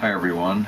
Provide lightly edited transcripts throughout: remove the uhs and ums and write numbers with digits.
Hi everyone,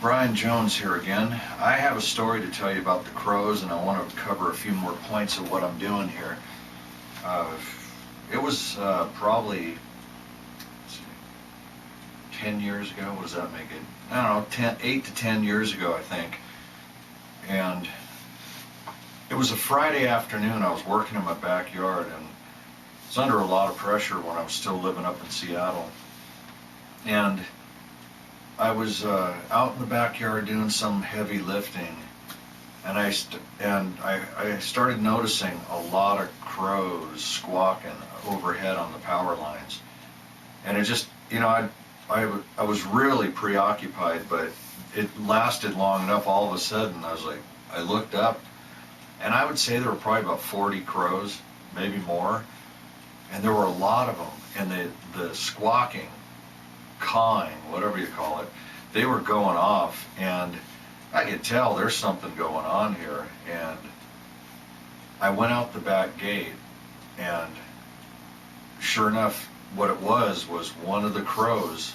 Brian Jones here again. I have a story to tell you about the crows, and I want to cover a few more points of what I'm doing here. It was probably, let's see, 10 years ago. What does that make it? I don't know, 8 to 10 years ago, I think. And it was a Friday afternoon. I was working in my backyard, and I was under a lot of pressure when I was still living up in Seattle. And I was out in the backyard doing some heavy lifting, and I started noticing a lot of crows squawking overhead on the power lines. And it just, I was really preoccupied, but it lasted long enough. All of a sudden, I looked up, and I would say there were probably about 40 crows, maybe more, and there were a lot of them, and the squawking, cawing, whatever you call it, they were going off, and I could tell there's something going on here. And I went out the back gate, and sure enough, what it was one of the crows,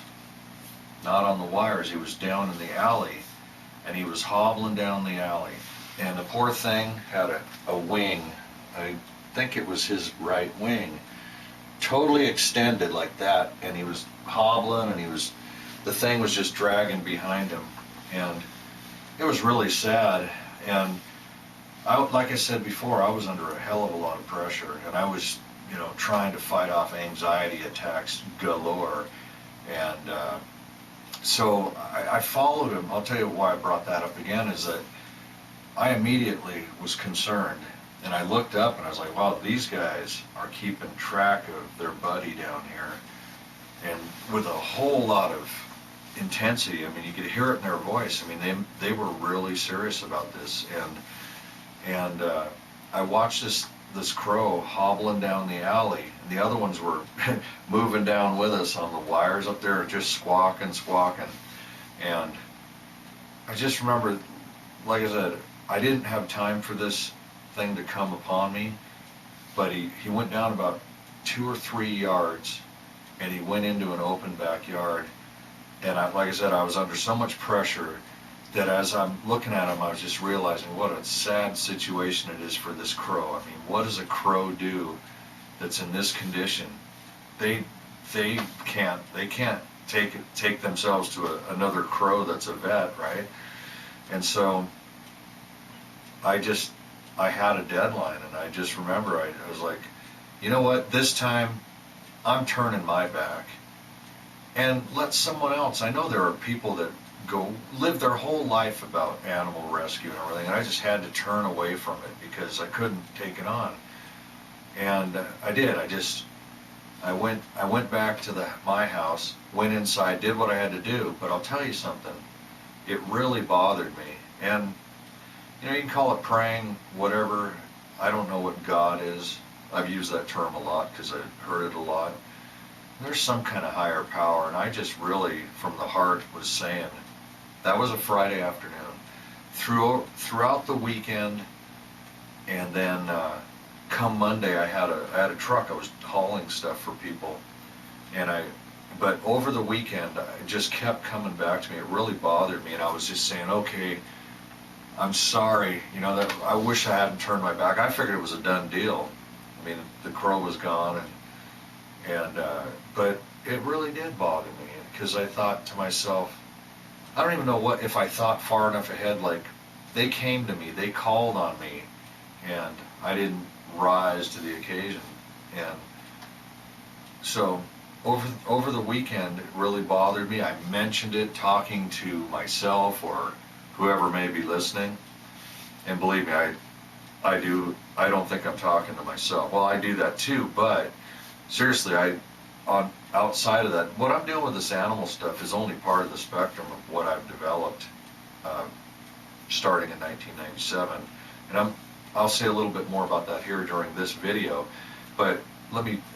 not on the wires. He was down in the alley, and he was hobbling down the alley, and the poor thing had a wing, I think it was his right wing, totally extended like that, and he was hobbling, and the thing was just dragging behind him, and it was really sad. And like I said before, I was under a hell of a lot of pressure, and I was, trying to fight off anxiety attacks galore. And so I followed him. I'll tell you why I brought that up again, is that I immediately was concerned. And I looked up and I was like, wow, these guys are keeping track of their buddy down here. And with a whole lot of intensity. I mean, you could hear it in their voice. I mean, they were really serious about this. And I watched this crow hobbling down the alley, and the other ones were moving down with us on the wires up there, just squawking. And I just remember, like I said, I didn't have time for this thing to come upon me, but he went down about 2 or 3 yards, and he went into an open backyard. And like I said, I was under so much pressure that as I'm looking at him, I was just realizing what a sad situation it is for this crow. I mean, what does a crow do that's in this condition? They can't take themselves to another crow that's a vet, right? And so I had a deadline, and I just remember I was like, you know what, this time I'm turning my back and let someone else. I know there are people that live their whole life about animal rescue and everything, and I just had to turn away from it because I couldn't take it on. And I did. I went back to my house, went inside, did what I had to do. But I'll tell you something, it really bothered me. And you can call it praying, whatever. I don't know what God is. I've used that term a lot because I've heard it a lot. There's some kind of higher power, and I just really, from the heart, was saying, that was a Friday afternoon. Throughout the weekend, and then come Monday, I had a truck. I was hauling stuff for people, but over the weekend, it just kept coming back to me. It really bothered me, and I was just saying, okay, I'm sorry, that I wish I hadn't turned my back. I figured it was a done deal. I mean, the crow was gone, but it really did bother me, because I thought to myself, I don't even know if I thought far enough ahead, like, they came to me, they called on me, and I didn't rise to the occasion. And so over the weekend, it really bothered me. I mentioned it talking to myself or whoever may be listening, and believe me, I don't think I'm talking to myself. Well, I do that too, but seriously, outside of that, what I'm doing with this animal stuff is only part of the spectrum of what I've developed starting in 1997. And I'll say a little bit more about that here during this video, but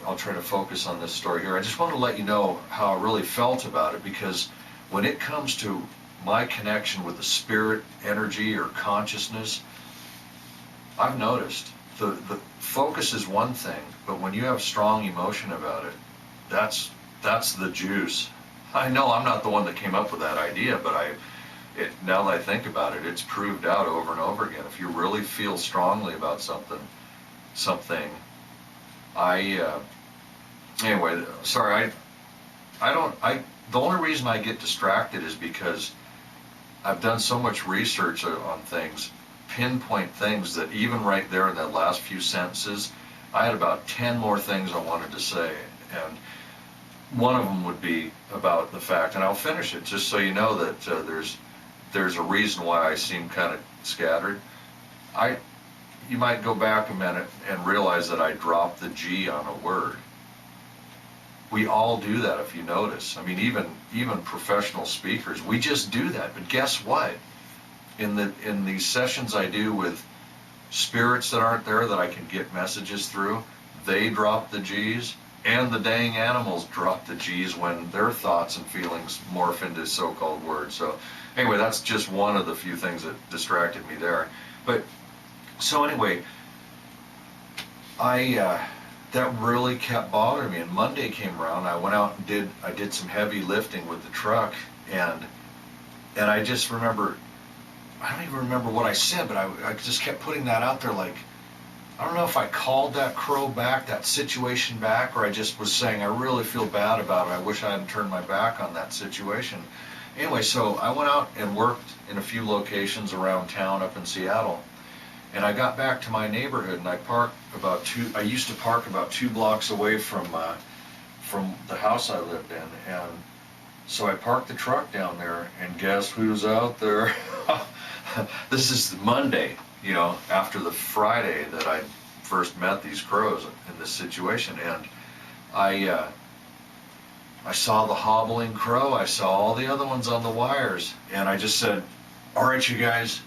I'll try to focus on this story here. I just want to let you know how I really felt about it, because when it comes to my connection with the spirit energy or consciousness, I've noticed the focus is one thing, but when you have strong emotion about it, that's That's the juice. I know I'm not the one that came up with that idea, but now that I think about it, it's proved out over and over again. If you really feel strongly about something, anyway, sorry, the only reason I get distracted is because I've done so much research on things, pinpoint things that even right there in that last few sentences, I had about 10 more things I wanted to say. And one of them would be about the fact, and I'll finish it just so you know that there's a reason why I seem kind of scattered. You might go back a minute and realize that I dropped the G on a word. We all do that, if you notice. I mean, even professional speakers, we just do that. But guess what? In these sessions I do with spirits that aren't there that I can get messages through, they drop the G's, and the dang animals drop the G's when their thoughts and feelings morph into so-called words. So anyway, that's just one of the few things that distracted me there. But so anyway, that really kept bothering me. And Monday came around, I went out and did some heavy lifting with the truck, and I just remember, I don't even remember what I said, but I just kept putting that out there, like, I don't know if I called that crow back, that situation back, or I just was saying I really feel bad about it. I wish I hadn't turned my back on that situation. Anyway, so I went out and worked in a few locations around town up in Seattle. And I got back to my neighborhood, and I used to park about 2 blocks away from the house I lived in. And so I parked the truck down there, and guess who's out there? This is Monday, after the Friday that I first met these crows in this situation. And I saw the hobbling crow, I saw all the other ones on the wires, and I just said, all right, you guys,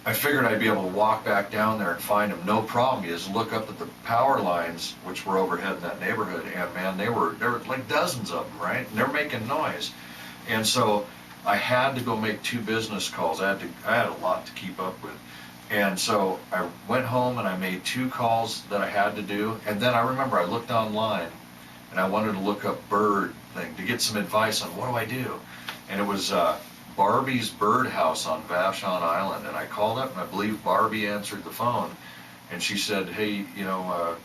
I figured I'd be able to walk back down there and find them, no problem. You just look up at the power lines, which were overhead in that neighborhood, and man, there were like dozens of them, right? And they're making noise. And so I had to go make 2 business calls. I had a lot to keep up with. And so I went home and I made 2 calls that I had to do. And then I remember I looked online and I wanted to look up bird thing to get some advice on what do I do. And it was Barbie's birdhouse on Vashon Island. And I called up, and I believe Barbie answered the phone. And she said, hey,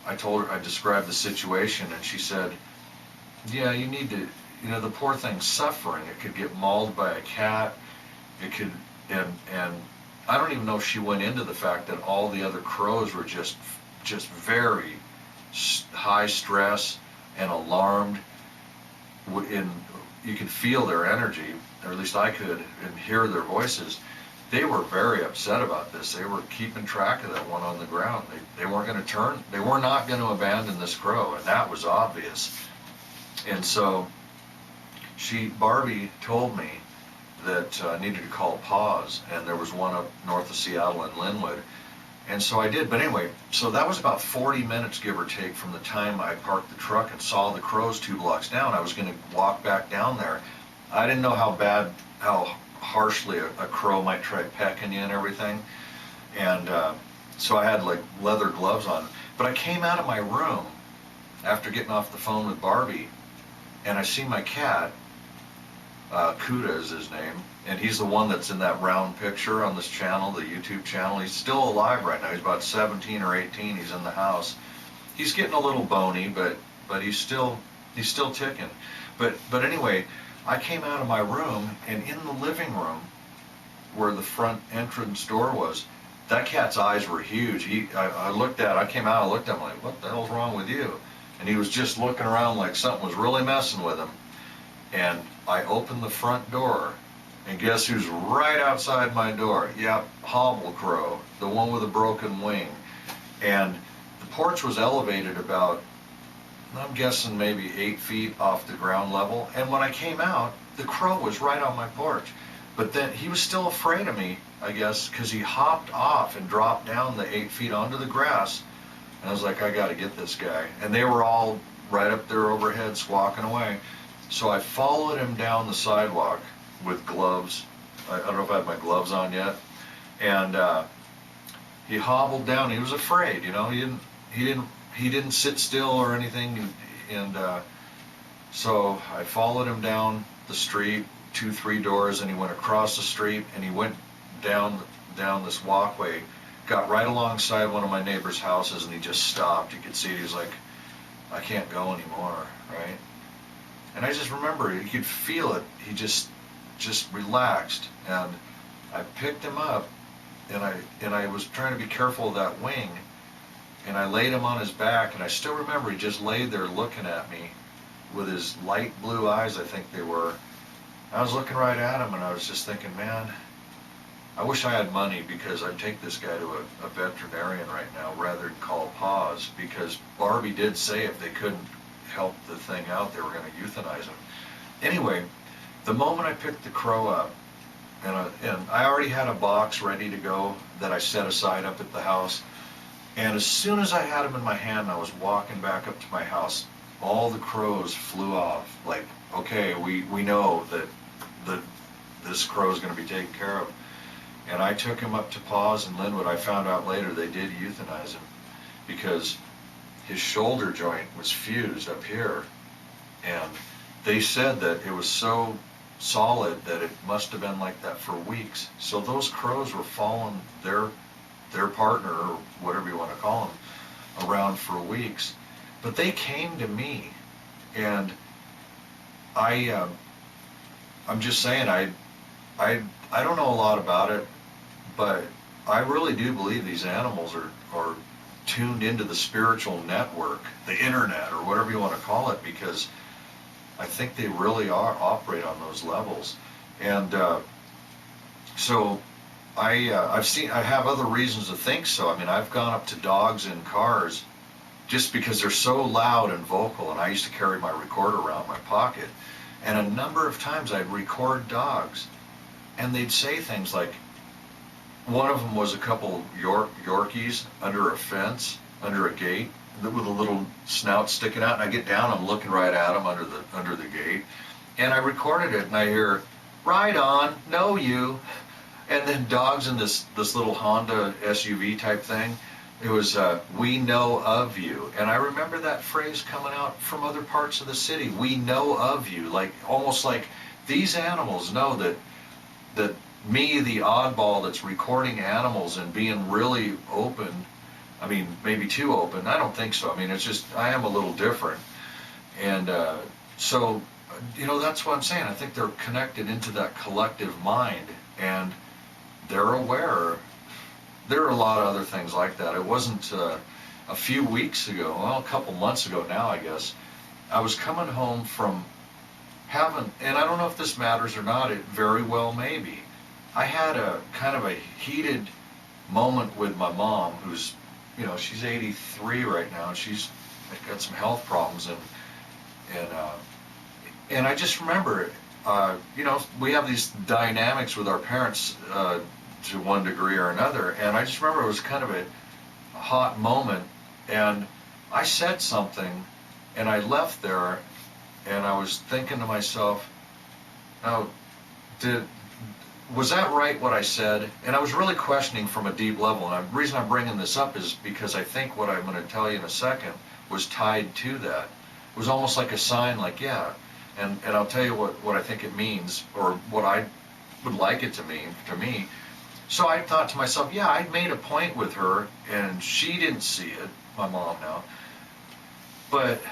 I told her, I described the situation, and she said, yeah, you need to, the poor thing's suffering. It could get mauled by a cat. It could, and I don't even know if she went into the fact that all the other crows were just very high stress and alarmed. You could feel their energy, or at least I could, and hear their voices. They were very upset about this. They were keeping track of that one on the ground. They weren't going to turn. They were not going to abandon this crow, and that was obvious. And so Barbie told me that I needed to call pause, and there was one up north of Seattle in Linwood. And so I did. But anyway, so that was about 40 minutes, give or take, from the time I parked the truck and saw the crows 2 blocks down. I was going to walk back down there. I didn't know how harshly a crow might try pecking you and everything. And so I had like leather gloves on. But I came out of my room after getting off the phone with Barbie, and I see my cat, Kuda is his name, and he's the one that's in that round picture on this channel, the YouTube channel. He's still alive right now. He's about 17 or 18. He's in the house. He's getting a little bony, but he's still ticking. But anyway, I came out of my room, and in the living room, where the front entrance door was, that cat's eyes were huge. I came out, I looked at him like, what the hell's wrong with you? And he was just looking around like something was really messing with him. And I opened the front door, and guess who's right outside my door? Yep, Hobble Crow, the one with a broken wing. And the porch was elevated about, I'm guessing maybe 8 feet off the ground level. And when I came out, the crow was right on my porch. But then he was still afraid of me, I guess, because he hopped off and dropped down the 8 feet onto the grass. And I was like, I got to get this guy. And they were all right up there overhead squawking away. So I followed him down the sidewalk with gloves. I don't know if I had my gloves on yet. And he hobbled down. He was afraid, He didn't sit still or anything. And So I followed him down the street, 2, 3 doors, and he went across the street, and he went down this walkway, got right alongside one of my neighbor's houses, and he just stopped. You could see he was like, I can't go anymore, right? And I just remember you could feel it. He just relaxed, and I picked him up, and I was trying to be careful of that wing, and I laid him on his back, and I still remember he just laid there looking at me with his light blue eyes, I think they were. I was looking right at him, and I was just thinking, man, I wish I had money, because I'd take this guy to a veterinarian right now rather than call pause, because Barbie did say if they couldn't help the thing out, they were going to euthanize him. Anyway, the moment I picked the crow up, and I already had a box ready to go that I set aside up at the house, and as soon as I had him in my hand and I was walking back up to my house, all the crows flew off. Like, okay, we know that this crow is going to be taken care of. And I took him up to Paws in Linwood. I found out later they did euthanize him because his shoulder joint was fused up here. And they said that it was so solid that it must have been like that for weeks. So those crows were following their partner, or whatever you want to call them, around for weeks. But they came to me, and I'm just saying, I don't know a lot about it, but I really do believe these animals are tuned into the spiritual network, the internet, or whatever you want to call it, because I think they really operate on those levels. And so I have other reasons to think so. I mean, I've gone up to dogs in cars just because they're so loud and vocal, and I used to carry my recorder around in my pocket, and a number of times I'd record dogs, and they'd say things like, one of them was a couple Yorkies under a fence, under a gate, with a little snout sticking out, and I get down, I'm looking right at them under the gate, and I recorded it, and I hear, "Ride on, know you," and then dogs in this little Honda SUV type thing. It was, "We know of you," and I remember that phrase coming out from other parts of the city. We know of you, like almost like these animals know that me, the oddball that's recording animals and being really open. I mean, maybe too open. I don't think so. I mean, it's just, I am a little different. And so, that's what I'm saying. I think they're connected into that collective mind, and they're aware. There are a lot of other things like that. It wasn't a few weeks ago, well, a couple months ago now, I guess, I was coming home from having, and I don't know if this matters or not, it very well may be. I had a kind of a heated moment with my mom, who's, she's 83 right now, and she's got some health problems, and I just remember, we have these dynamics with our parents to one degree or another, and I just remember it was kind of a hot moment, and I said something, and I left there, and I was thinking to myself, oh, was that right what I said? And I was really questioning from a deep level, and the reason I'm bringing this up is because I think what I'm going to tell you in a second was tied to that. It was almost like a sign, like, yeah, and I'll tell you what I think it means, or what I would like it to mean to me. So I thought to myself, yeah, I made a point with her, and she didn't see it, my mom now, but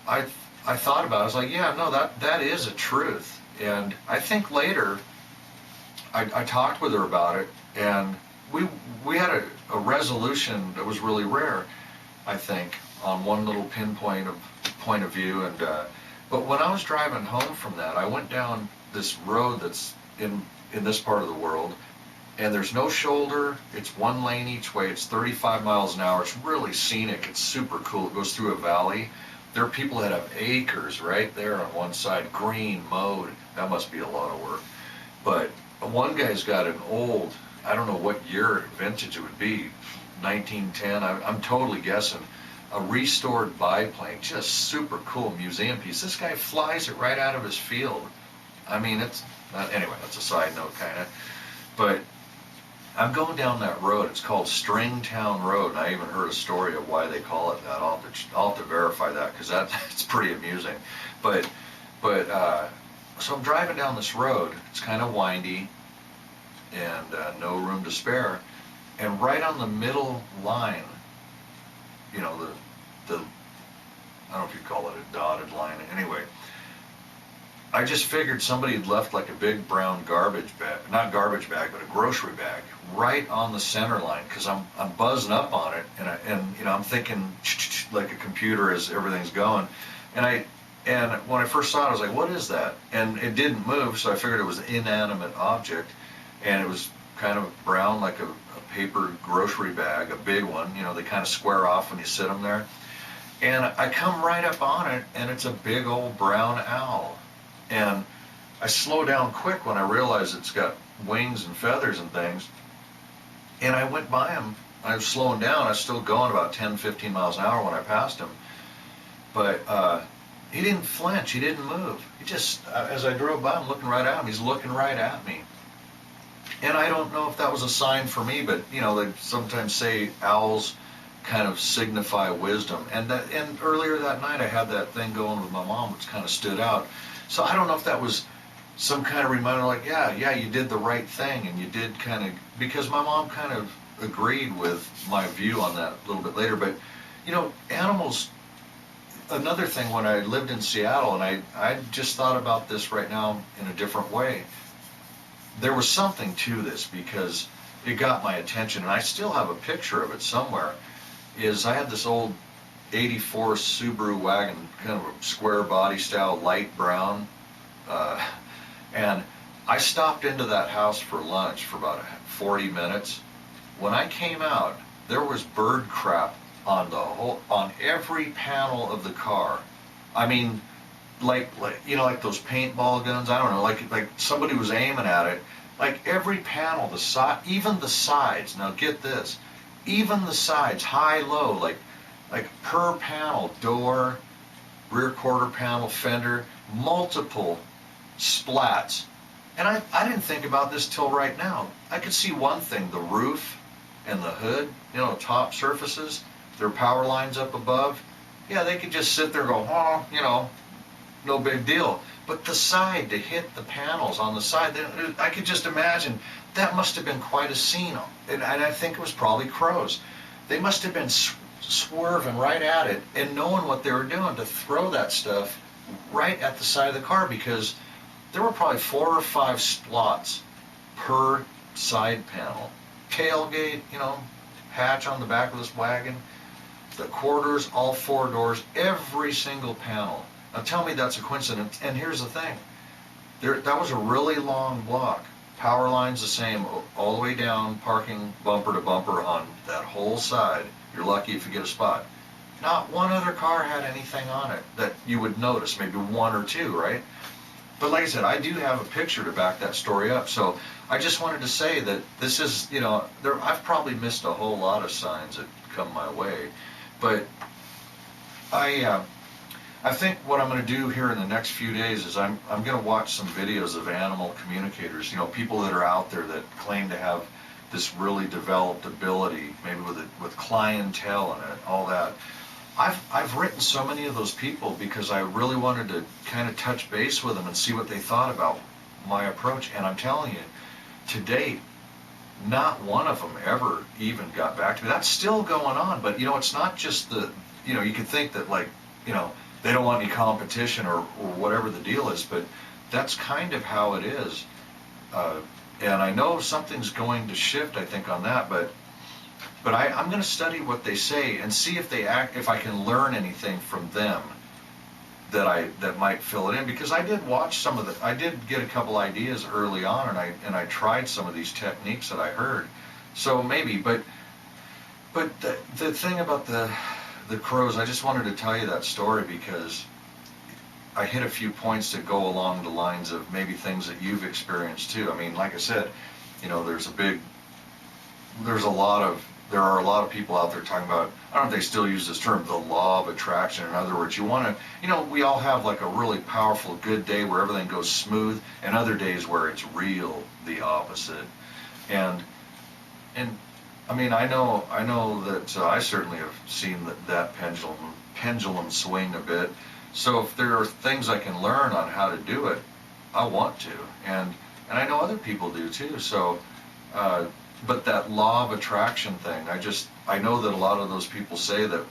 I thought about it, I was like, yeah, no, that is a truth. And I think later, I talked with her about it, and we had a resolution that was really rare, I think, on one little pinpoint of point of view. And but when I was driving home from that, I went down this road that's in this part of the world, and there's no shoulder. It's one lane each way. It's 35 miles an hour. It's really scenic. It's super cool. It goes through a valley. There are people that have acres right there on one side, green, mowed. That must be a lot of work. But one guy's got an old, I don't know what year vintage it would be, 1910, I'm totally guessing, a restored biplane, just super cool museum piece. This guy flies it right out of his field. I mean, it's, anyway, that's a side note kind of. But I'm going down that road. It's called Stringtown Road, and I even heard a story of why they call it that. I'll have to verify that, because it's pretty amusing. But so I'm driving down this road. It's kind of windy and no room to spare. And right on the middle line, you know, the I don't know if you'd call it a dotted line. Anyway, I just figured somebody had left like a big brown garbage bag, not garbage bag, but a grocery bag, right on the center line, because I'm buzzing up on it, and you know, I'm thinking like a computer as everything's going, and when I first saw it, I was like, what is that? And it didn't move, so I figured it was an inanimate object, and it was kind of brown, like a paper grocery bag, a big one. You know, they kind of square off when you sit them there. And I come right up on it, and it's a big old brown owl. And I slow down quick when I realize it's got wings and feathers and things. And I went by him. I was slowing down. I was still going about 10, 15 miles an hour when I passed him. But he didn't flinch. He didn't move. He just, as I drove by, I'm looking right at him. He's looking right at me. And I don't know if that was a sign for me, but, you know, they sometimes say owls kind of signify wisdom. And earlier that night I had that thing going with my mom, which kind of stood out. So I don't know if that was some kind of reminder, like, yeah, you did the right thing, and you did kind of, because my mom kind of agreed with my view on that a little bit later. But, you know, animals, another thing, when I lived in Seattle, and I just thought about this right now in a different way, there was something to this, because it got my attention, and I still have a picture of it somewhere. Is I had this old 84 Subaru wagon, kind of a square body style, light brown, and I stopped into that house for lunch for about 40 minutes. When I came out, there was bird crap on every panel of the car. I mean, like you know, like those paintball guns. I don't know, like somebody was aiming at it. Like every panel, even the sides. Now get this. Even the sides, high, low, like per panel, door, rear quarter panel, fender, multiple splats. And I didn't think about this till right now. I could see one thing, the roof and the hood, you know, top surfaces, their power lines up above. Yeah, they could just sit there and go, oh, you know, no big deal. But the side, to hit the panels on the side, I could just imagine that must have been quite a scene. And I think it was probably crows. They must have been swerving right at it and knowing what they were doing to throw that stuff right at the side of the car, because there were probably 4 or 5 slots per side panel. Tailgate, you know, hatch on the back of this wagon, the quarters, all 4 doors, every single panel. Now tell me that's a coincidence. And here's the thing. That was a really long block. Power lines the same, all the way down, parking bumper to bumper on that whole side. You're lucky if you get a spot. Not one other car had anything on it that you would notice, maybe 1 or 2, right? But like I said, I do have a picture to back that story up. So I just wanted to say that this is, you know, I've probably missed a whole lot of signs that come my way. But I think what I'm going to do here in the next few days is I'm going to watch some videos of animal communicators, you know, people that are out there that claim to have this really developed ability, maybe with clientele and all that. I've written so many of those people because I really wanted to kind of touch base with them and see what they thought about my approach. And I'm telling you, to date, not one of them ever even got back to me. That's still going on, but you know, it's not just you know, you could think that, like, you know, they don't want any competition or whatever the deal is, but that's kind of how it is. And I know something's going to shift, I think, on that, but I'm going to study what they say and see if I can learn anything from them that might fill it in, because I did watch I did get a couple ideas early on, and I tried some of these techniques that I heard. So maybe, but the thing about the crows, I just wanted to tell you that story because I hit a few points that go along the lines of maybe things that you've experienced too. I mean, like I said, you know, there are a lot of people out there talking about, I don't know if they still use this term, the law of attraction. In other words, we all have like a really powerful good day where everything goes smooth, and other days where it's real the opposite. And And I mean, I know that I certainly have seen that pendulum swing a bit. So if there are things I can learn on how to do it, I want to, and I know other people do too. So, uh, but that law of attraction thing, I know that a lot of those people say that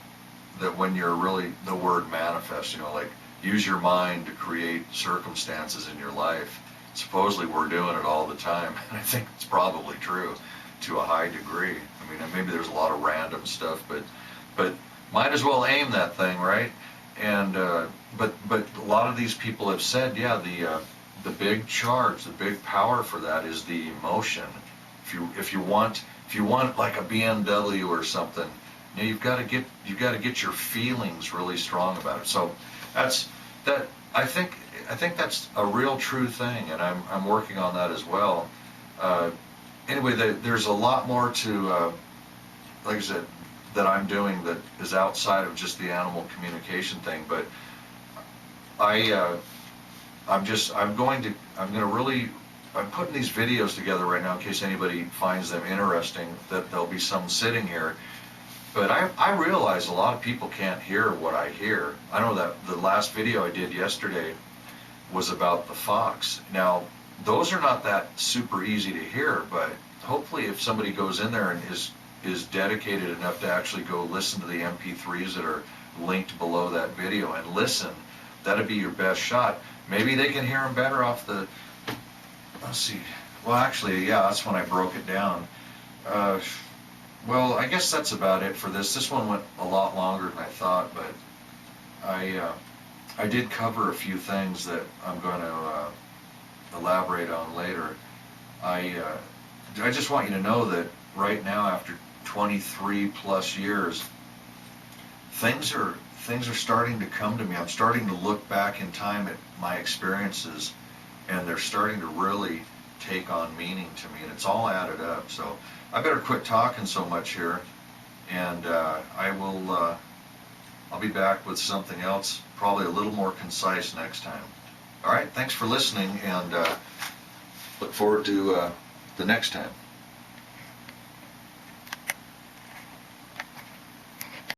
when you're really the word manifest, like use your mind to create circumstances in your life. Supposedly we're doing it all the time, and I think it's probably true to a high degree. I mean, and maybe there's a lot of random stuff, but might as well aim that thing, right? And but a lot of these people have said, yeah, the big charge, the big power for that is the emotion. If you want like a BMW or something, you've got to get your feelings really strong about it. So that's that. I think that's a real true thing, and I'm working on that as well. Uh, anyway, there's a lot more to, like I said, that I'm doing that is outside of just the animal communication thing. But I, I'm putting these videos together right now in case anybody finds them interesting. That there'll be some sitting here. But I realize a lot of people can't hear what I hear. I know that the last video I did yesterday was about the fox. Now, those are not that super easy to hear, but hopefully if somebody goes in there and is dedicated enough to actually go listen to the MP3s that are linked below that video and listen, that'd be your best shot. Maybe they can hear them better off the, let's see, well actually, yeah, that's when I broke it down. Well, I guess that's about it for this. This one went a lot longer than I thought, but I did cover a few things that I'm going to elaborate on later. I just want you to know that right now, after 23 plus years, things are starting to come to me. I'm starting to look back in time at my experiences, and they're starting to really take on meaning to me, and it's all added up. So I better quit talking so much here, and I'll be back with something else, probably a little more concise next time. All right, thanks for listening, and look forward to the next time.